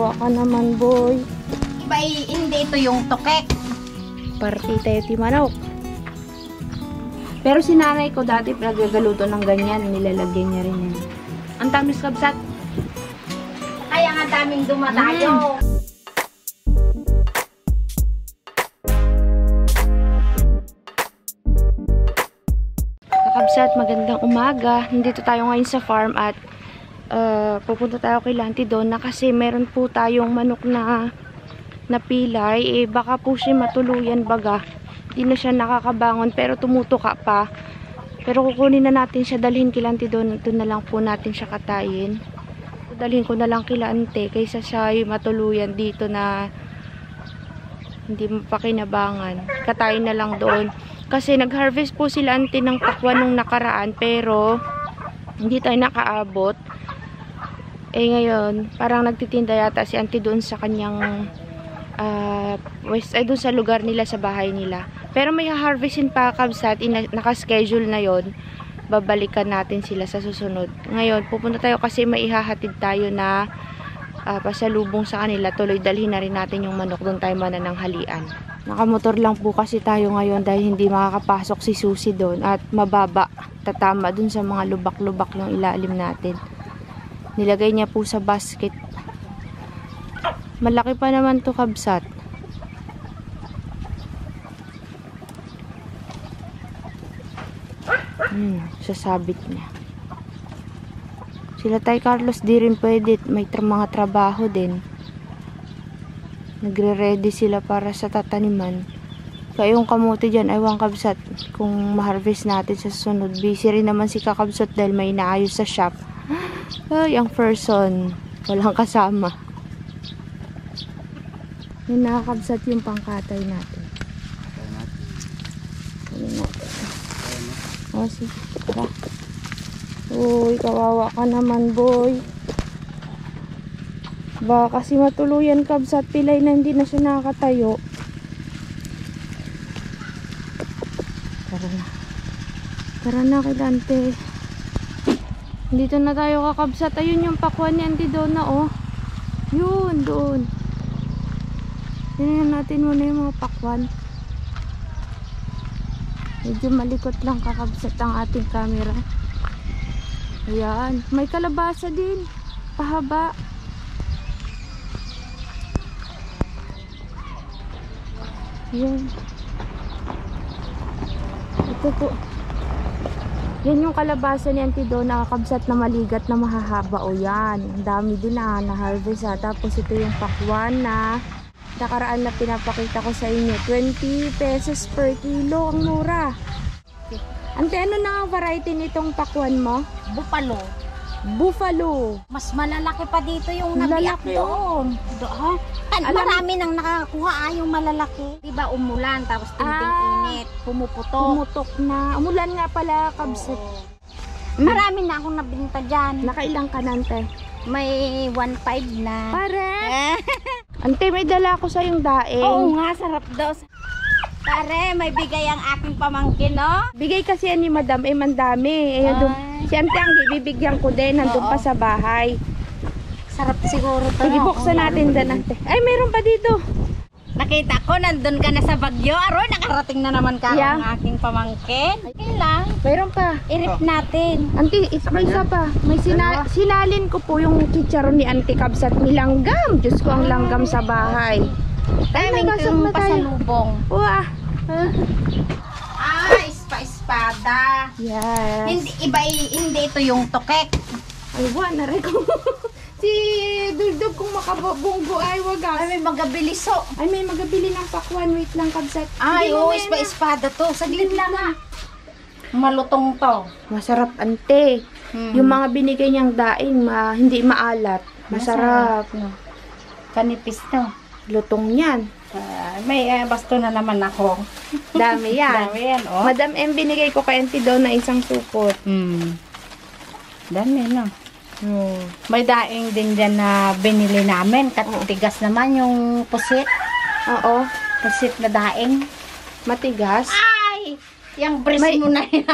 Kawawa ka naman, boy. Iba hindi ito yung tukek. Partita yung manok. Pero si nanay ko dati nagagaluto ng ganyan. Nilalagyan niya rin yan. Ang tamis kabsat. Kaya nga daming dumadayo. Kabsat, magandang umaga. Nandito tayo ngayon sa farm at pupunta tayo kay Lanty doon na kasi meron po tayong manok na napilay. Baka po siya matuluyan baga. Hindi na siya nakakabangon pero tumutuka pa. Pero kukunin na natin siya, dalhin kay Lanty doon. Ito na lang po natin siya katayin. Dalhin ko na lang kay Lanty kaysa siya matuluyan dito na hindi mapakinabangan. Katayin na lang doon. Kasi nag-harvest po si Lanty ng pakwan nung nakaraan pero hindi tayo nakaabot. Ngayon, parang nagtitinda yata si auntie doon sa kanyang doon sa lugar nila, sa bahay nila. Pero may harvestin pa kabsat, naka-schedule na yon. Babalikan natin sila sa susunod. Ngayon, pupunta tayo kasi may ihahatid tayo na pasalubong sa kanila. Tuloy dalhin na rin natin yung manok, doon tayo manananghalian. Nakamotor lang po kasi tayo ngayon dahil hindi makakapasok si Susie doon at mababa, tatama doon sa mga lubak-lubak yung ilalim natin. Nilagay niya po sa basket. Malaki pa naman to kabsat. Sasabit niya. Sila Tay Carlos di rin pwede, may mga trabaho din. Nagre-ready sila para sa tataniman. Kaya yung kamote dyan, aywan kabsat kung ma-harvest natin sa sunod. Busy rin naman si kakabsat dahil may inaayos sa shop. Ay, ang person walang kasama. Yung nakakabsat yung pangkatay natin. O, sige. Tara. Uy, kawawa ka naman, boy. Baka kasi matuluyan kabsat, pilay na hindi na siya nakatayo. Tara na. Tara na kay Lanty. Dito na tayo kakabsat. Ayun yung pakwan ni auntie doon na, oh. Yun, doon. Tingnan natin muna yung mga pakwan. Medyo malikot lang kakabsat ang ating camera. Ayan. May kalabasa din. Pahaba. Ayan. Ito po. Yan yung kalabasa ni auntie doon, nakakabsat na maligat na mahahaba. O yan, ang dami din na-harvest ha. Tapos ito yung pakwan na nakaraan na pinapakita ko sa inyo. 20 pesos per kilo, ang mura. Auntie, ano na ang variety nitong pakwan mo? Buffalo. Buffalo. Mas malalaki pa dito yung nabiak doon. Marami nang nakakuha yung malalaki. Diba umulan tapos tinding-init, pumuputok. Pumutok na. Umulan nga pala kabsat. Marami na akong nabinta dyan. Nakailang ka nante? May 1.5 na. Pare? Ante, may dala ko sa yung daing. Oo nga, sarap daw. Pare, may bigay ang aking pamangkin, no? Bigay kasi yan ni Madam, mandami. Si ante ang bibigyan ko din, nandun pa sa bahay. Sarap siguro to. Sige, buksan natin din, ante. Ay, mayroon pa dito. Nakita ko, nandun ka na sa Bagyo. Aroy, nakarating na naman ka ang aking pamangkin. Okay lang. Mayroon pa. Irip natin. Ante, may isa pa. May sinalin ko po yung chicharon ni Ante kabsat ni langgam. Diyos ko, ang langgam sa bahay. Timing kong pasalubong. Wah. Espada. Yes. Hindi ito yung tukek. Ay, na rin ko. Si Dugdug kung makabunggo ay wagas. Ay, may magabiliso. Ay, may magabili ng pakwan. Wait lang kabsat. Ay, espada to. Saglit lang ha. Malutong to. Masarap, ante. Yung mga binigay niyang daing, hindi maalat. Masarap. Kanipis to. Lutong yan. May basto na naman ako. Dami yan. Dami yan, oh. Madam M, binigay ko kay auntie daw na isang supot. Dami na. May daing din dyan na binili namin. Katigas naman yung pusit. Oo. Pusit na daing. Matigas. Ay! Yung breast mo na yan.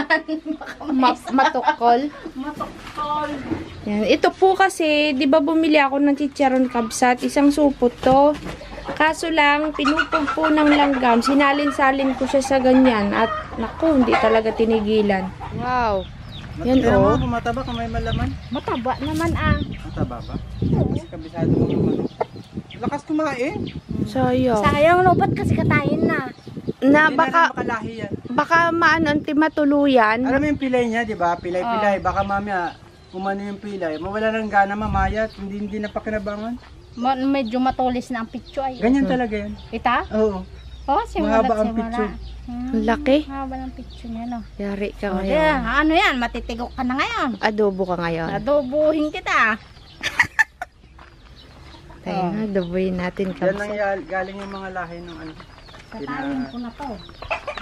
Matukol. Matukol. Yan. Ito po kasi, di ba bumili ako ng chicharon kabsat, isang supot to. Kaso lang, pinupog po ng langgam, sinalin-salin ko siya sa ganyan. At naku, hindi talaga tinigilan. Wow. Yan o. Kung mataba, kung may malaman. Mataba naman ah. Mataba ba? Kasi kabisado mo yung manok. Lakas kumain. Sayang. Sayang no, ba't kasi katayin na? Na Hindi baka, na rin makalahi yan. baka maano, matuluyan. Alam mo yung pilay niya, di ba? Pilay-pilay. Baka mamaya, umano yung pilay. Mawala ng gana, mamayat. Hindi na pakinabangan. Medyo matulis na ang picture ay. Ganyan talaga yan. Ita? Oo. Oh, simulat Mahaba ang simula. picture. Ang laki. Mahaba ng picture niya no. Yari ka Oh, ngayon. yeah. Ano yan? Matitigok ka na ngayon. Adobo ka ngayon. Adobuhin kita. Tayo na, adoboyin natin Yan kabsat. ang galing yung mga lahi ng ano. Katayin ko na to.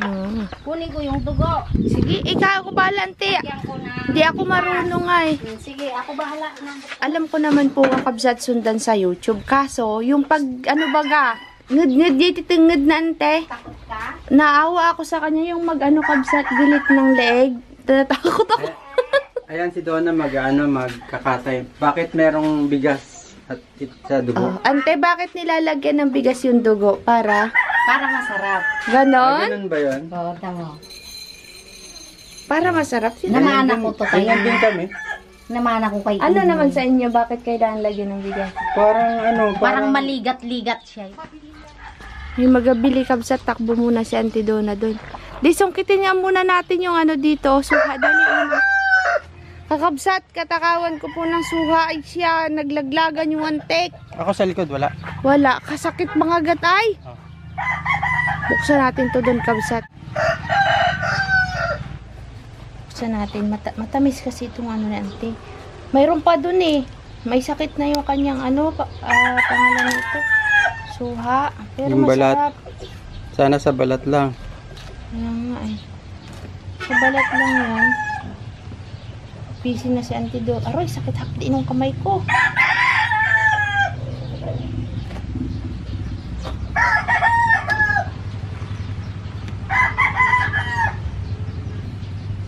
Oo. Kunin ko yung dugo. Sige, ikaw ako balante. Yan ko na. Hindi ako marunong ay. Sige, ako bahala na. Alam ko naman po ang kabsat sundan sa YouTube. Kaso, yung pag, ano baga, ngud-ngud tingid na ante. Takot ka? Naawa ako sa kanya yung mag-ano kabsat, gilit ng leeg. Tatakot ako. Ayan si Donna magkakatay. Bakit merong bigas at sa dugo? Ante, bakit nilalagyan ng bigas yung dugo? Para? Para masarap. Ganon? Ganun ba yun? Oo, tama. Para masarap sila. Namana ko to kayo. Ganyan din kami. Namana ko kay Ano Inyo. naman sa inyo? Bakit kailangan lagyan ng bigas? Parang ano, Parang maligat-ligat siya. May magabili kabsat, takbo muna si Auntie Donna doon. Di, sungkitin nga muna natin yung ano dito. Suha, dali una. Kakabsat, katakawan ko po ng suha. Ay siya, naglaglagan yung antek. Ako sa likod, wala. Wala, kasakit mga gatay. Buksan natin to doon, kabsat. Buksan natin. Matamis kasi itong ano na Auntie. Mayroon pa doon eh. May sakit na yung kanyang ano, pangalan nito. Suha. Pero Yung balat. masarap. Sana sa balat lang. Ayan nga eh. Sa balat lang yan. Busy na si Auntie Do. Aroy, sakit hapdi ng kamay ko.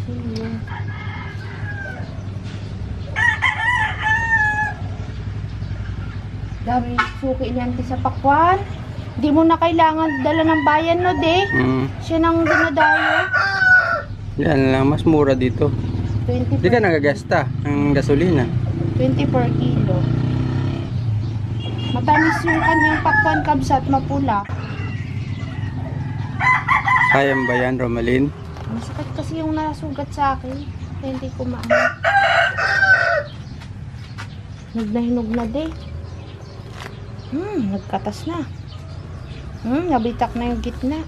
Sige. Dami suki ni Auntie sa pakwan. Di mo na kailangan dala ng bayan, no, de? Siya nang dinadayo. Yan lang, mas mura dito. 20 Hindi ka nagagasta ng gasolina. 20 per kilo. Matamis yung kanyang pakwan kabsat, mapula. Kayang ba yan, Romalyn? Masakit kasi yung nasugat sa akin. Kaya hindi ko maano. Hinog na de. Nagkatas na. Nabitak na yung gitna.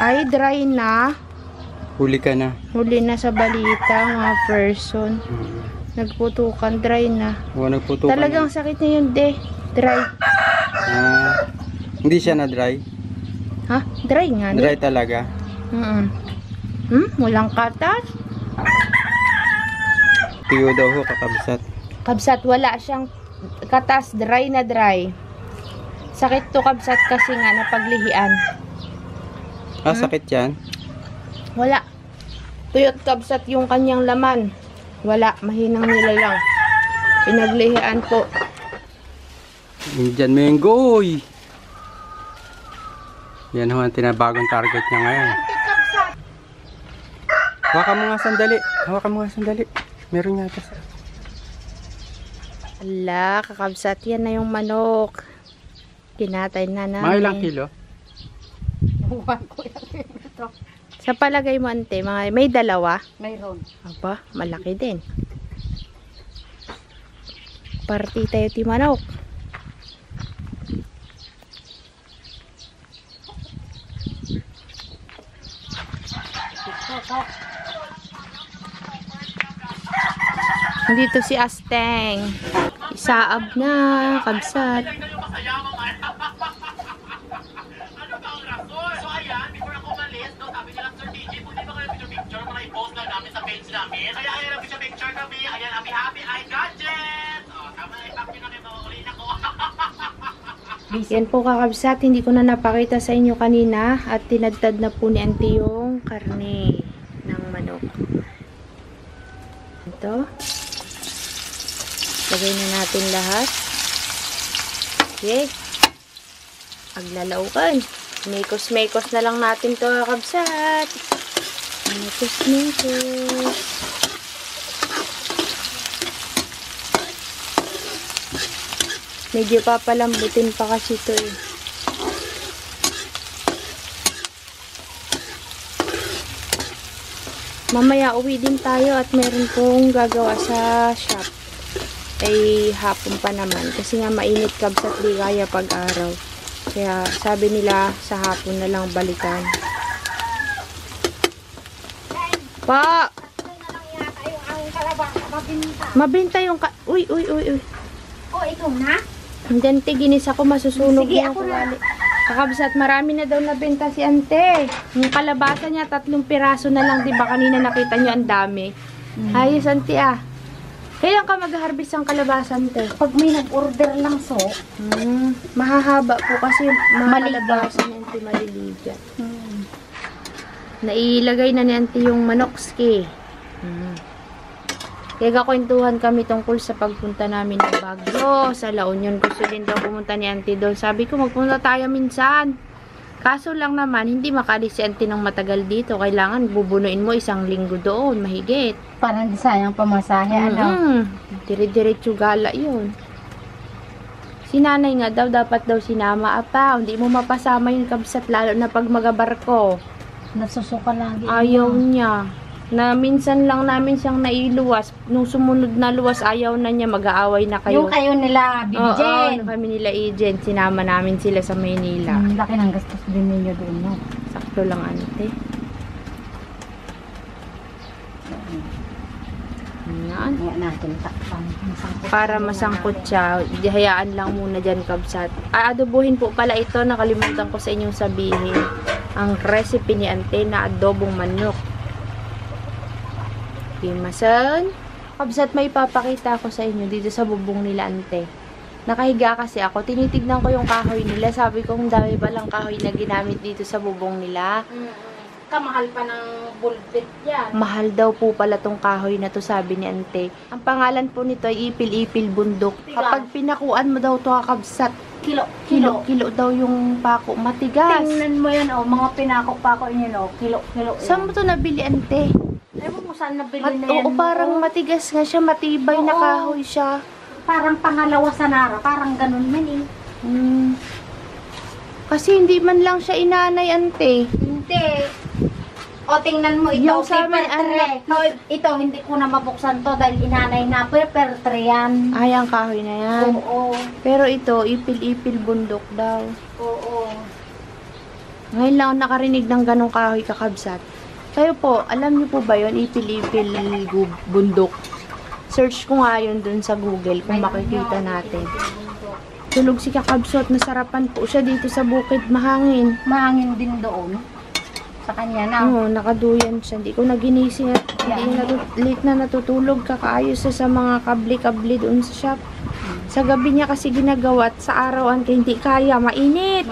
Ay, dry na. Huli ka na. Huli na sa balita, mga person. Nagputukan, dry na. O, nagputukan. Talagang sakit niya yun, de. Dry. Hindi siya na dry. Ha? Dry nga. Dry talaga. Walang katas. Tiyo daw ho, kakabsat. Kabsat, wala siyang katas. Dry na dry. Sakit to kabsat kasi nga napaglihian. Sakit yan. Wala. Tuyot kabsat yung kanyang laman. Wala. Mahinang nila lang. Pinaglihian po. Diyan Menggoy. Yan ho ang tinabagong target niya ngayon. Hawakan mo nga sandali. Hawakan mo nga sandali. Meron yata sa... Ala, kakabsat yan na yung manok. Kinatay na namin. Mga ilang kilo? Sa palagay mo, ante, may dalawa? Mayroon. Aba, malaki din. Party tayo ti manok. Dito si Asteng. Isaab na, kabsat. Yan po kakabsat, hindi ko na napakita sa inyo kanina at tinadtad na po ni Auntie yung yung karne ng manok. Ito. Lagay na natin lahat. Okay. Aglalaukan. Mekos-mekos na lang natin to, kabsat. Mekos-mekos. Medyo papalambutin pa kasi ito eh. Mamaya uwi din tayo at meron pong gagawa sa shop. Ay hapon pa naman. Kasi nga mainit kabsat, di kaya pag-araw. Kaya sabi nila sa hapon na lang balikan. Pa! Mabinta yung Uy. Oh, ito na? Hanggang tiginis ako, masusunog Sige, yung ako na. kawali. Kakabsat, marami na daw nabenta si ante. Yung kalabasa niya, 3 piraso na lang. Diba kanina nakita nyo ang dami? Ayos ante ah. Kailan ka mag-harvest ang kalabasa ante? Pag may nag-order lang so. Mahahaba po kasi mga Maligat. kalabasa ni ante maliligat. Nailagay na ni ante yung manokski. Kaya kakwentuhan kami tungkol sa pagpunta namin ng Baguio, sa La Union. Gusto din daw pumunta ni auntie doon. Sabi ko, magpunta tayo minsan. Kaso lang naman, hindi makalis si auntie ng matagal dito. Kailangan bubunuin mo 1 linggo doon, mahigit. Parang di sayang pamasahe, Dire-diretso gala yun. Si nanay nga daw, dapat daw sinama. Apa, hindi mo mapasama yung kabsat, lalo na pag magabarko. Nasusuka lagi. Ayaw niya. Na minsan lang namin siyang nailuwas. Nung sumunod na luwas, ayaw na niya, mag-aaway na kayo. Yung kayo nila, Bibijen. Oo, kami nila agent. Sinama namin sila sa Maynila. Laki ng gastos din ninyo doon, no? Sakto lang, ante. Ayan. Kaya natin takpan. Para masangkot siya, hayaan lang muna dyan, kabsat. Aadobohin po pala ito. Nakalimutan ko sa inyong sabihin. Ang recipe ni ante na adobong manok. Himasan. Kabsat, may papakita ako sa inyo dito sa bubong nila ante. Nakahiga kasi ako. Tinitignan ko yung kahoy nila. Sabi ko, ang dami palang kahoy na ginamit dito sa bubong nila. Kamahal pa ng bulbit yan. Mahal daw po pala tong kahoy na to, sabi ni ante. Ang pangalan po nito ay ipil-ipil bundok. Kapag pinakuan mo daw to, kabsat, kilo daw yung pako. Matigas. Tingnan mo yan, oh. Mga pinako-pako yun, oh. Kilo. Saan mo to nabili, ante? Ewan mo saan nabili na yan. Oo, parang matigas nga siya, matibay na Oo. kahoy siya. Parang pangalawa sa Nara. Parang ganun man eh. Kasi hindi man lang siya inanay, ante. Hindi. O, tingnan mo ito. Yung sa amin, Ito, hindi ko na mabuksan to dahil inanay na. Paper tray yan. Ay, ang kahoy na yan. Oo. Pero ito, ipil-ipil bundok daw. Oo. Ngayon lang ako nakarinig ng ganong kahoy, kakabsat. Kayo po, alam niyo po ba yun? Ipil-ipil bundok. Search ko nga yun dun sa Google kung makikita natin. Tulog si kakabsat, nasarapan po siya dito sa bukid, mahangin. Mahangin din doon. Sa kanya na. Oo, nakaduyan siya. Hindi ko naginising at late na natutulog. Kakaayos siya sa mga kabli-kabli doon sa shop. Sa gabi niya kasi ginagawa at sa arawan kaya hindi kaya. Mainit.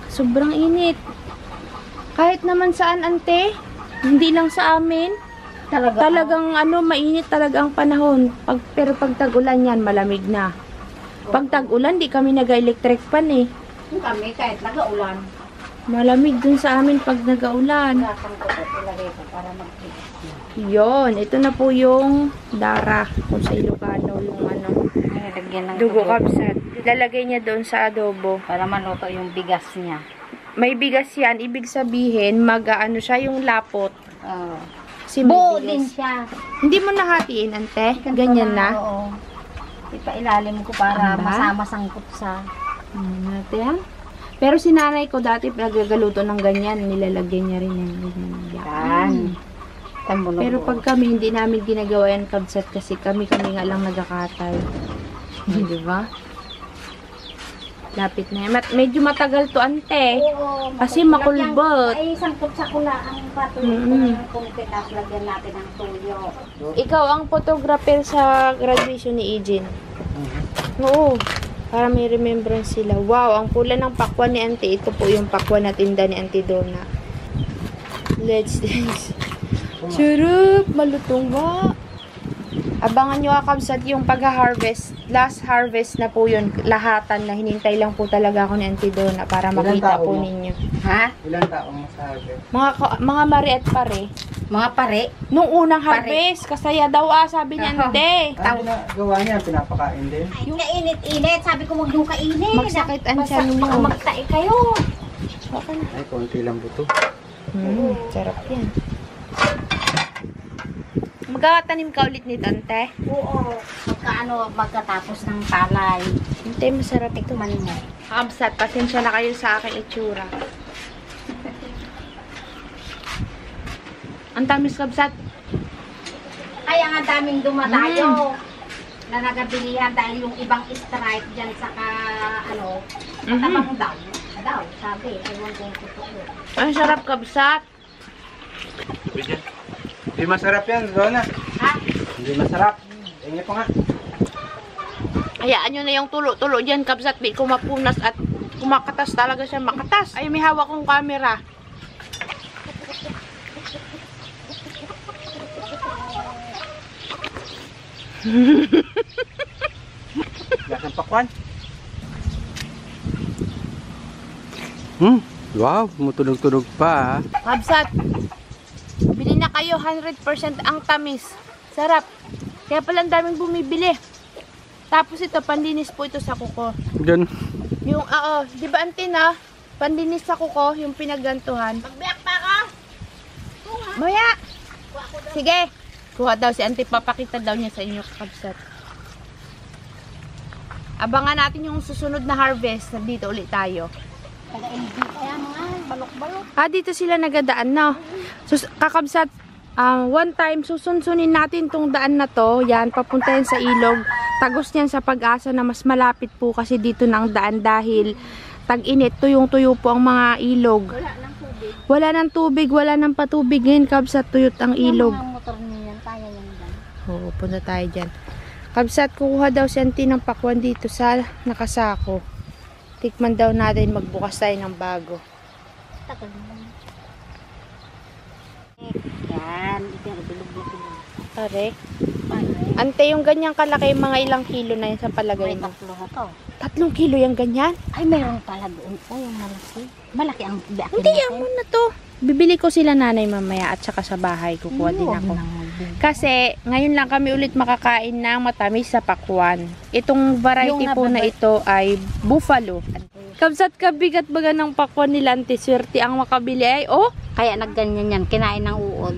Sobrang init. Kahit naman saan, ante, hindi lang sa amin. Talagang mainit talaga ang panahon. Pero pag tag-ulan yan, malamig na. Pag tag-ulan, di kami nag-electric pan eh. Kami kahit nag-ulan. Malamig dun sa amin pag nag-aulan. Para mag-fix. Yon, ito na po yung dara. Kung sa Ilocano, yung dugo kabsat. Lalagay niya doon sa adobo. Para maluto yung bigas niya. May bigas yan. Ibig sabihin, mag-ano siya yung lapot. Kasi may Buo bigas. din siya. Hindi mo nahatiin, ante? Ganyan na? Oo. Ipailalim ko para Aba? masama sangkot sa... Natin. Pero si nanay ko dati nagagaluto ng ganyan. Nilalagyan niya rin yung ganyan. Pero pag kami, hindi namin ginagawa yan kabsat kasi kami nga lang nagkakatay. Di ba? Lapit na yan. Medyo matagal to, ante. Oo. Kasi makulbot. Ay, sangkot sa kulaan patuloy ng konti tapos lagyan natin ng tuyo. Ikaw ang photographer sa graduation ni Eugene. Oo. Para may remembrance sila. Wow, ang pula ng pakwan ni Auntie. Ito po yung pakwan na tinda ni Auntie Donna. Let's taste. Sarap, malutong ba? Abangan nyo kakabsat yung pag-harvest. Last harvest na po yun. Lahatan na hinintay lang po talaga ako ni Auntie Donna para Ilang makita tao po mo? ninyo. Ha? Ilang taong masabi? Mga mari at pare. Mga pare? Nung unang Pare. harvest, kasaya daw sabi ni Ante. Ang ginagawa niya, pinapakain din. Yung kainit-init. Sabi ko huwag nung kainit. Magsakit ang tiyan mo. Baka magtae kayo. Ay, konti lang buto. Sarap yan. Magkakatanim ka ulit nito, Ante. Oo. Magkatapos ng palay. Ante, masarap ito. Manimo. Kakabsat, pasensya na kayo sa aking itsura. Ang tamis kabsat. Kaya nga daming dumadayo. Na nagabilihan dahil yung ibang stripe dyan sa katabang daw. Daw, sabi. Ewan kong totoo. Ang sarap kabsat. Hindi masarap yan, Donna. Ha? Hindi masarap. Tingin po nga. Hayaan nyo na yung tulo-tulo dyan, kabsat. Di ko mapunas at kumakatas talaga siya. Makatas. Ay, may hawak kong camera. Lasang pakwan. Wow, mutulog-tulog pa. Kabsat. Bili na kayo 100% ang tamis. Sarap. Kaya pala ang daming bumibili. Tapos ito, pandinis po ito sa kuko. Gan. Yung, di ba Antina? Pandinis sa kuko, yung pinaggantuhan. Magbiyak pa ka? Maya! Sige! Kuha daw si Auntie, papakita daw niya sa inyo kakabsat. Abangan natin yung susunod na harvest. Dito ulit tayo. Taga-LB kaya mga balok-balok. Dito sila nagadaan, no? Kakabsat, one time, susunsunin natin tong daan na to. Yan, papunta yan sa ilog. Tagos niyan sa Pag-asa na mas malapit po kasi dito ng daan dahil tag-init, tuyong-tuyo po ang mga ilog. Wala ng tubig. Wala ng patubig ngayon, kabsat, tuyot ang ilog. Yung mga motor niya yan, kaya yan dyan. Oo, punta tayo dyan. Kabsat, kukuha daw si Auntie ng pakwan dito sa nakasako. Tikman daw natin, magbukas tayo ng bago. Tagal naman. Yan, ito yung bilog na bilog. Pare. Ante, yung ganyang kalaki, mga ilang kilo na yan sa palagay May mo? 3 na to. 3 kilo yung ganyan? Ay, mayroon pala doon po yung malaki. Malaki ang biakin Hindi, ang muna to. Bibili ko sila nanay mamaya at saka sa bahay kukuha din ako. Kasi ngayon lang kami ulit makakain ng matamis sa pakwan. Itong variety po na ito ay buffalo. Kabsat kabigat baga ng pakwan nila, Auntie, swerte ang makabili ay Kaya nagganyan yan, kinain ng uod.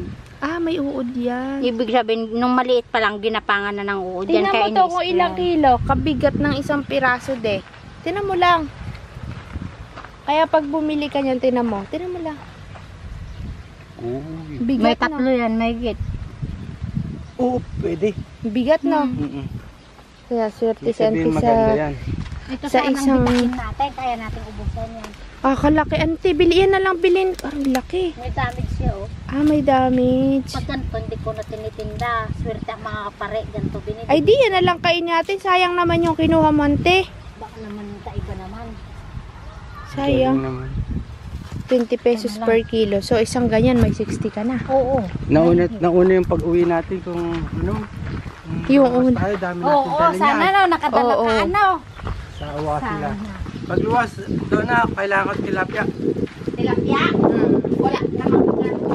may uod yan. Ibig sabihin, nung maliit pa lang, ginapangan na ng uod. Yan, Tingnan mo kaya to kung ilang kilo. Kabigat ng isang piraso de. Tingnan mo lang. Kaya pag bumili ka niyan, tingnan mo. Tingnan mo lang. Uy. Bigat, May 3 yan, may git. Oo, pwede. Bigat, no? Kaya swerte si Auntie sa... yan. Ito Sa sana isang- ang bigatin natin, kaya natin ubusan yan. Kalaki, Auntie. Bilihan na lang bilhin. Ang laki. May damage siya, oh. May damage. Pag ganito, hindi ko na tinitinda. Swerte ang mga kapare, ganito binili. Ay, di yan na lang kain natin. Sayang naman yung kinuha mo, Auntie. Baka naman yung kaiba naman. Sayang. 20 pesos per kilo. So, isang ganyan, may 60 ka na. Oo. Nauna yung pag-uwi natin kung ano. Yung mas una. tayo, dami natin Oo, dali sana niyan. no, nakadala Oo. ka ano. Sa awa sila. Sana. Pag luwas, doon na, kailangan ko tilapia. Tilapia? Wala naman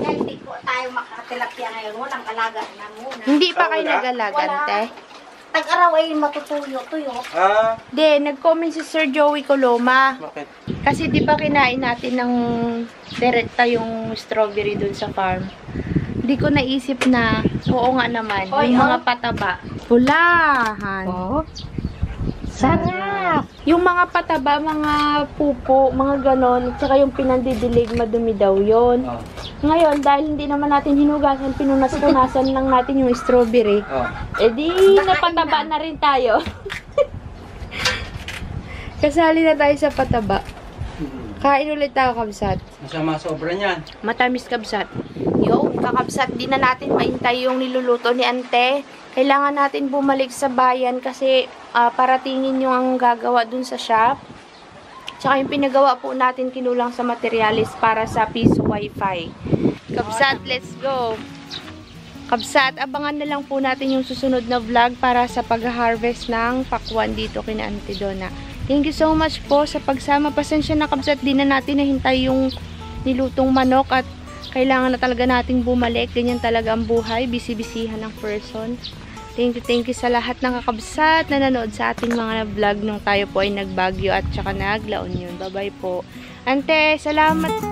dahil hindi ko tayo makatilapia ngayon. Walang alaga na muna. Hindi pa kayo Wala. nag-alaga, Wala. Ante? Tag-araw ay matutuyo-tuyo. Di, nag-comment si Sir Joey Coloma. Bakit? Kasi di ba kinain natin ng direkta yung strawberry dun sa farm. Di ko naisip na, oo nga naman, Oy, yung mga pataba. Pulahan. Oo. Sarap! Yung mga pataba, mga pupo, mga ganon, at saka yung pinandidilig, madumi daw yun. Ngayon, dahil hindi naman natin hinugasan, pinunas-punasan lang natin yung strawberry. Di, napataba na rin tayo. Kasali na tayo sa pataba. Kain ulit tayo, kabsat. Masama sobra niyan. Matamis, kabsat. Yo, kakabsat, di na natin maintay yung niluluto ni Ante. Kailangan natin bumalik sa bayan kasi paratingin yung ang gagawa dun sa shop. Tsaka yung pinagawa po natin kinulang sa materialis para sa piso wifi. Kabsat, let's go. Kabsat, abangan na lang po natin yung susunod na vlog para sa pag-harvest ng pakwan dito kina Auntie Donna. Thank you so much po sa pagsama. Pasensya na Kabsat, di na natin nahintay yung nilutong manok at kailangan na talaga nating bumalik. Ganyan talaga ang buhay, busy-busyhan ng person. Thank you sa lahat ng kakabsat na nanood sa ating mga vlog nung tayo po ay nagbagyo at saka naglaon yun. Bye-bye po. Ante, salamat